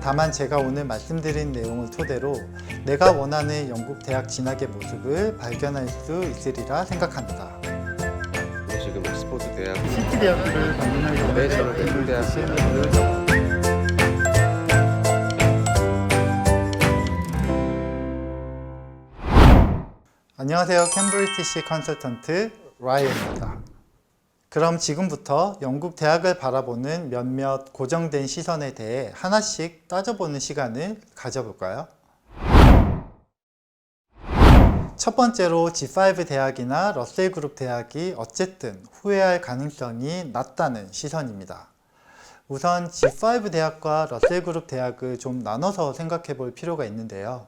다만 제가 오늘 말씀드린 내용을 토대로 내가 원하는 영국 대학 진학의 모습을 발견할 수 있으리라 생각합니다. 지금 옥스퍼드 대학 시티 대학교를 방문하려고 네, 저는 웨스턴 대학교를 안녕하세요. 캠브리티시 컨설턴트 라이언입니다. 그럼 지금부터 영국 대학을 바라보는 몇몇 고정된 시선에 대해 하나씩 따져보는 시간을 가져볼까요? 첫 번째로 G5 대학이나 러셀 그룹 대학이 어쨌든 후회할 가능성이 낮다는 시선입니다. 우선 G5 대학과 러셀 그룹 대학을 좀 나눠서 생각해 볼 필요가 있는데요.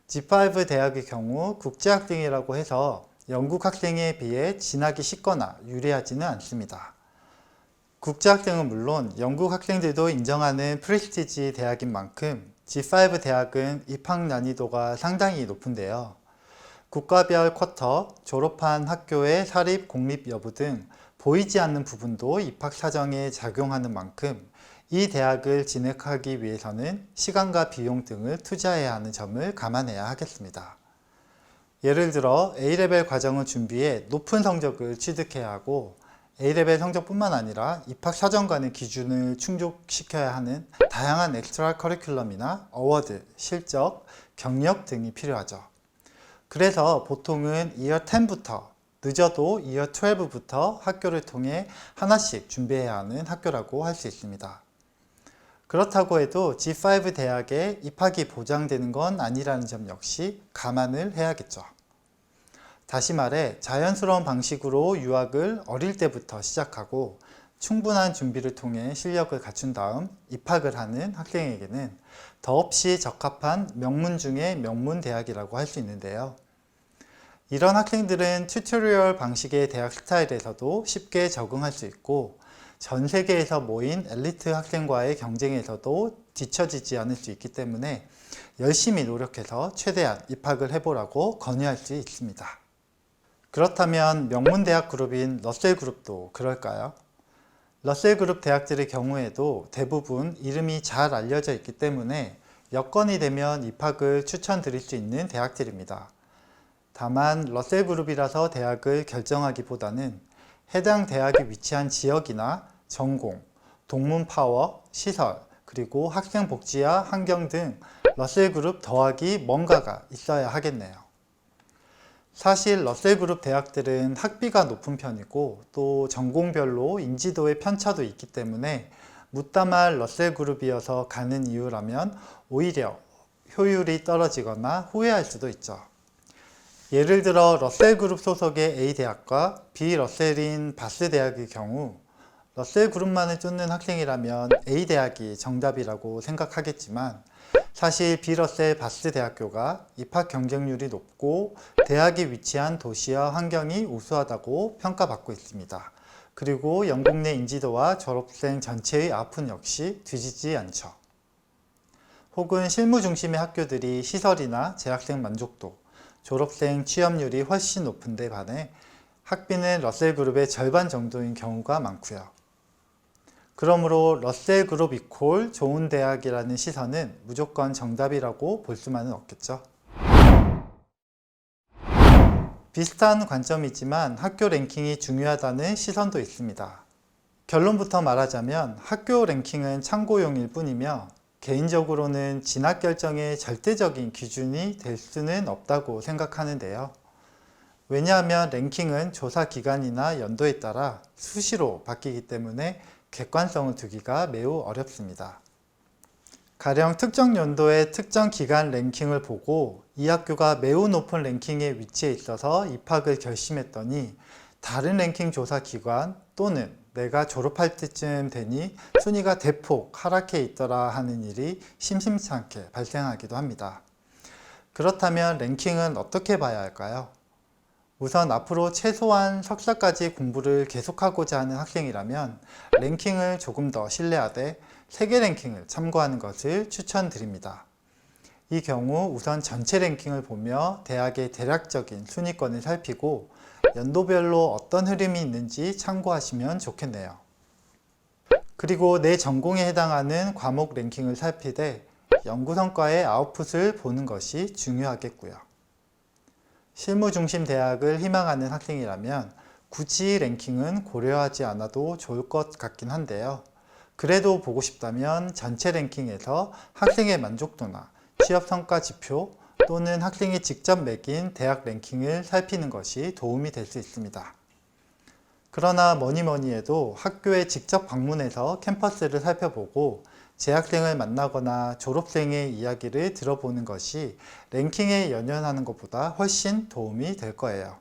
G5 대학의 경우 국제학생이라고 해서 영국 학생에 비해 진학이 쉽거나 유리하지는 않습니다. 국제학생은 물론 영국 학생들도 인정하는 프레스티지 대학인 만큼 G5 대학은 입학 난이도가 상당히 높은데요. 국가별 쿼터, 졸업한 학교의 사립, 공립 여부 등 보이지 않는 부분도 입학 사정에 작용하는 만큼 이 대학을 진학하기 위해서는 시간과 비용 등을 투자해야 하는 점을 감안해야 하겠습니다. 예를 들어 A레벨 과정을 준비해 높은 성적을 취득해야 하고 A레벨 성적뿐만 아니라 입학 사정관의 기준을 충족시켜야 하는 다양한 엑스트라 커리큘럼이나 어워드, 실적, 경력 등이 필요하죠. 그래서 보통은 이어 10부터 늦어도 이어 12부터 학교를 통해 하나씩 준비해야 하는 학교라고 할 수 있습니다. 그렇다고 해도 G5 대학에 입학이 보장되는 건 아니라는 점 역시 감안을 해야겠죠. 다시 말해 자연스러운 방식으로 유학을 어릴 때부터 시작하고 충분한 준비를 통해 실력을 갖춘 다음 입학을 하는 학생에게는 더없이 적합한 명문 중의 명문 대학이라고 할 수 있는데요. 이런 학생들은 튜토리얼 방식의 대학 스타일에서도 쉽게 적응할 수 있고 전 세계에서 모인 엘리트 학생과의 경쟁에서도 뒤처지지 않을 수 있기 때문에 열심히 노력해서 최대한 입학을 해보라고 권유할 수 있습니다. 그렇다면 명문대학 그룹인 러셀 그룹도 그럴까요? 러셀 그룹 대학들의 경우에도 대부분 이름이 잘 알려져 있기 때문에 여건이 되면 입학을 추천드릴 수 있는 대학들입니다. 다만 러셀 그룹이라서 대학을 결정하기보다는 해당 대학이 위치한 지역이나 전공, 동문 파워, 시설, 그리고 학생 복지와 환경 등 러셀 그룹 더하기 뭔가가 있어야 하겠네요. 사실 러셀 그룹 대학들은 학비가 높은 편이고 또 전공별로 인지도의 편차도 있기 때문에 묻다말 러셀 그룹이어서 가는 이유라면 오히려 효율이 떨어지거나 후회할 수도 있죠. 예를 들어 러셀 그룹 소속의 A 대학과 B 러셀인 바스 대학의 경우 러셀 그룹만을 쫓는 학생이라면 A 대학이 정답이라고 생각하겠지만 사실 B 러셀 바스 대학교가 입학 경쟁률이 높고 대학이 위치한 도시와 환경이 우수하다고 평가받고 있습니다. 그리고 영국 내 인지도와 졸업생 전체의 아픈 역시 뒤지지 않죠. 혹은 실무 중심의 학교들이 시설이나 재학생 만족도, 졸업생 취업률이 훨씬 높은 데 반해 학비는 러셀 그룹의 절반 정도인 경우가 많고요. 그러므로 러셀 그룹 이퀄 좋은 대학이라는 시선은 무조건 정답이라고 볼 수만은 없겠죠. 비슷한 관점이지만 학교 랭킹이 중요하다는 시선도 있습니다. 결론부터 말하자면 학교 랭킹은 참고용일 뿐이며 개인적으로는 진학 결정의 절대적인 기준이 될 수는 없다고 생각하는데요. 왜냐하면 랭킹은 조사 기간이나 연도에 따라 수시로 바뀌기 때문에 객관성을 두기가 매우 어렵습니다. 가령 특정 연도의 특정 기간 랭킹을 보고 이 학교가 매우 높은 랭킹에 위치해 있어서 입학을 결심했더니 다른 랭킹 조사 기관 또는 내가 졸업할 때쯤 되니 순위가 대폭 하락해 있더라 하는 일이 심심치 않게 발생하기도 합니다. 그렇다면 랭킹은 어떻게 봐야 할까요? 우선 앞으로 최소한 석사까지 공부를 계속하고자 하는 학생이라면 랭킹을 조금 더 신뢰하되 세계 랭킹을 참고하는 것을 추천드립니다. 이 경우 우선 전체 랭킹을 보며 대학의 대략적인 순위권을 살피고 연도별로 어떤 흐름이 있는지 참고하시면 좋겠네요. 그리고 내 전공에 해당하는 과목 랭킹을 살피되 연구 성과의 아웃풋을 보는 것이 중요하겠고요. 실무 중심 대학을 희망하는 학생이라면 굳이 랭킹은 고려하지 않아도 좋을 것 같긴 한데요. 그래도 보고 싶다면 전체 랭킹에서 학생의 만족도나 취업 성과 지표 또는 학생이 직접 매긴 대학 랭킹을 살피는 것이 도움이 될 수 있습니다. 그러나 뭐니 해도 학교에 직접 방문해서 캠퍼스를 살펴보고 재학생을 만나거나 졸업생의 이야기를 들어보는 것이 랭킹에 연연하는 것보다 훨씬 도움이 될 거예요.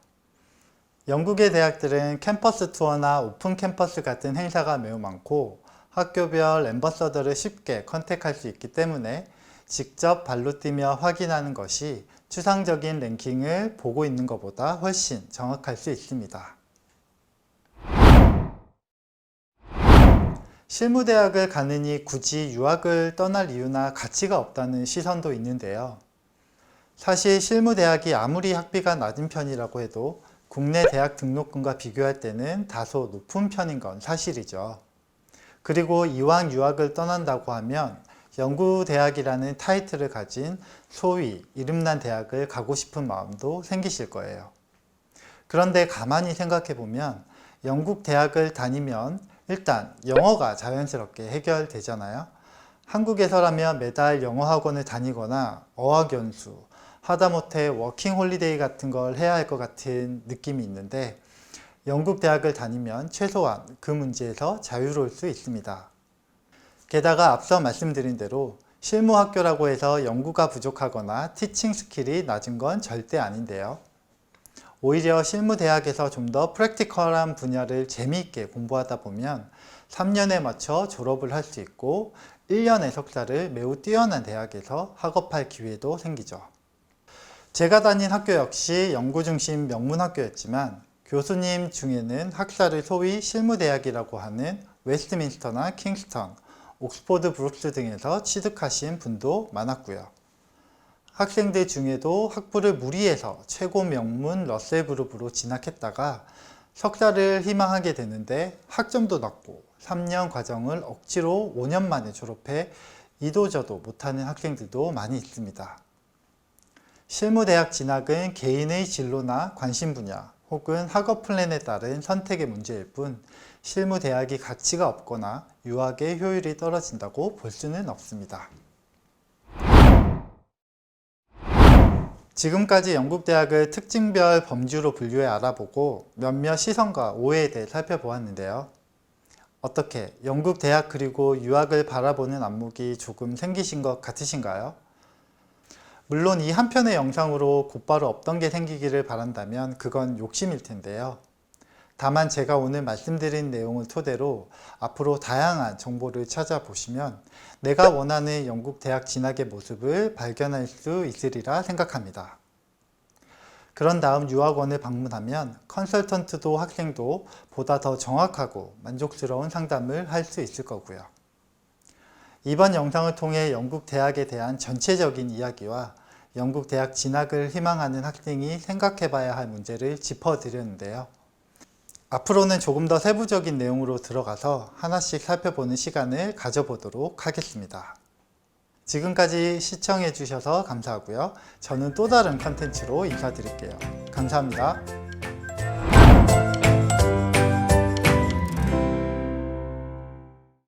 영국의 대학들은 캠퍼스 투어나 오픈 캠퍼스 같은 행사가 매우 많고 학교별 앰버서더를 쉽게 컨택할 수 있기 때문에 직접 발로 뛰며 확인하는 것이 추상적인 랭킹을 보고 있는 것보다 훨씬 정확할 수 있습니다. 실무대학을 가느니 굳이 유학을 떠날 이유나 가치가 없다는 시선도 있는데요. 사실 실무대학이 아무리 학비가 낮은 편이라고 해도 국내 대학 등록금과 비교할 때는 다소 높은 편인 건 사실이죠. 그리고 이왕 유학을 떠난다고 하면 연구대학이라는 타이틀을 가진 소위 이름난 대학을 가고 싶은 마음도 생기실 거예요. 그런데 가만히 생각해 보면 영국 대학을 다니면 일단 영어가 자연스럽게 해결되잖아요. 한국에서라면 매달 영어 학원을 다니거나 어학연수, 하다못해 워킹홀리데이 같은 걸 해야 할 것 같은 느낌이 있는데 영국 대학을 다니면 최소한 그 문제에서 자유로울 수 있습니다. 게다가 앞서 말씀드린 대로 실무학교라고 해서 연구가 부족하거나 티칭 스킬이 낮은 건 절대 아닌데요. 오히려 실무대학에서 좀 더 프랙티컬한 분야를 재미있게 공부하다 보면 3년에 맞춰 졸업을 할 수 있고 1년의 석사를 매우 뛰어난 대학에서 학업할 기회도 생기죠. 제가 다닌 학교 역시 연구 중심 명문학교였지만 교수님 중에는 학사를 소위 실무대학이라고 하는 웨스트민스터나 킹스턴, 옥스포드 브룩스 등에서 취득하신 분도 많았고요. 학생들 중에도 학부를 무리해서 최고 명문 러셀 그룹으로 진학했다가 석사를 희망하게 되는데 학점도 낮고 3년 과정을 억지로 5년 만에 졸업해 이도저도 못하는 학생들도 많이 있습니다. 실무대학 진학은 개인의 진로나 관심 분야 혹은 학업 플랜에 따른 선택의 문제일 뿐 실무대학이 가치가 없거나 유학의 효율이 떨어진다고 볼 수는 없습니다. 지금까지 영국 대학을 특징별 범주로 분류해 알아보고 몇몇 시선과 오해에 대해 살펴보았는데요. 어떻게 영국 대학 그리고 유학을 바라보는 안목이 조금 생기신 것 같으신가요? 물론 이 한 편의 영상으로 곧바로 없던 게 생기기를 바란다면 그건 욕심일 텐데요. 다만 제가 오늘 말씀드린 내용을 토대로 앞으로 다양한 정보를 찾아보시면 내가 원하는 영국 대학 진학의 모습을 발견할 수 있으리라 생각합니다. 그런 다음 유학원을 방문하면 컨설턴트도 학생도 보다 더 정확하고 만족스러운 상담을 할 수 있을 거고요. 이번 영상을 통해 영국 대학에 대한 전체적인 이야기와 영국 대학 진학을 희망하는 학생이 생각해 봐야 할 문제를 짚어드렸는데요. 앞으로는 조금 더 세부적인 내용으로 들어가서 하나씩 살펴보는 시간을 가져보도록 하겠습니다. 지금까지 시청해 주셔서 감사하고요. 저는 또 다른 컨텐츠로 인사드릴게요. 감사합니다.